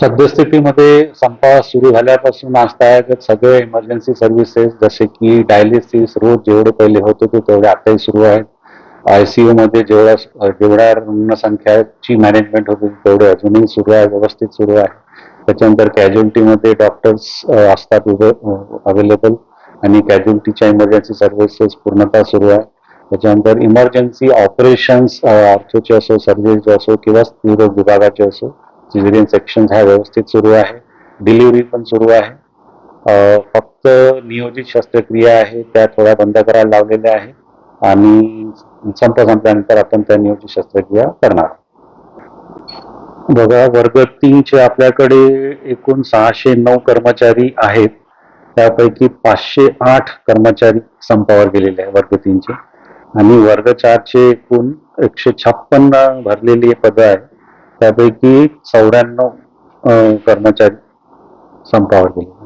सद्यस्थितीमध्ये संप सुरू झाल्यापासून आजतागत सगळे इमर्जन्सी सर्व्हिसेस जसे की डायलिसिस रोज जेवढे पहिले होत होते तेवढे आताही सुरू आहेत. आयसीयू मध्ये जेवढ्या रुग्णसंख्याची मॅनेजमेंट होते तेवढे अजूनही सुरू आहे, व्यवस्थित सुरू आहे. त्याच्यानंतर कॅज्युअल्टीमध्ये डॉक्टर्स असतात अवेलेबल आणि कॅज्युअल्टीच्या इमर्जन्सी सर्व्हिसेस पूर्णतः सुरू आहे. त्याच्यानंतर इमर्जन्सी ऑपरेशन्स ऑर्थोचे असो, सर्जरीचे असो किंवा स्त्रीरोग विभागाचे असो, सिझेरियन सेक्शन हा व्यवस्थित सुरू आहे. डिलिव्हरी पण सुरू आहे. फक्त नियोजित शस्त्रक्रिया आहे त्या थोड्या बंद करायला लावलेल्या आहे आणि संप संपल्यानंतर आपण त्या नियोजित शस्त्रक्रिया करणार. बघा, वर्ग 3 चे आपल्याकडे एकूण 609 कर्मचारी आहेत. त्यापैकी 508 कर्मचारी संपावर गेलेले आहे वर्ग 3 चे आणि वर्ग 4 चे एकूण 156 भरलेली पदं आहेत. त्यापैकी 94 कर्मचारी संपावर गेले.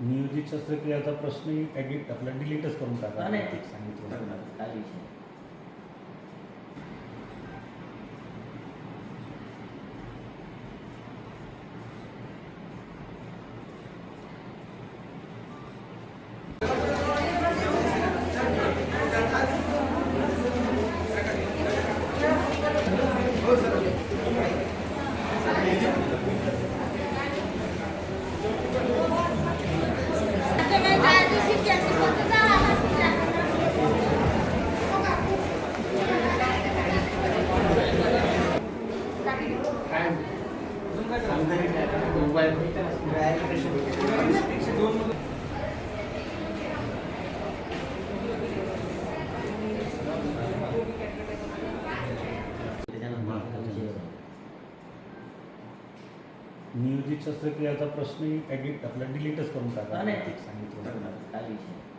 नियोजित शस्त्रक्रियाचा प्रश्न आपला डिलीटच करून टाका. सांगितलं काय विषय. नियोजित शस्त्रक्रियाचा प्रश्न आपला डिलीटच करून टाका. सांगितलं काय विषय.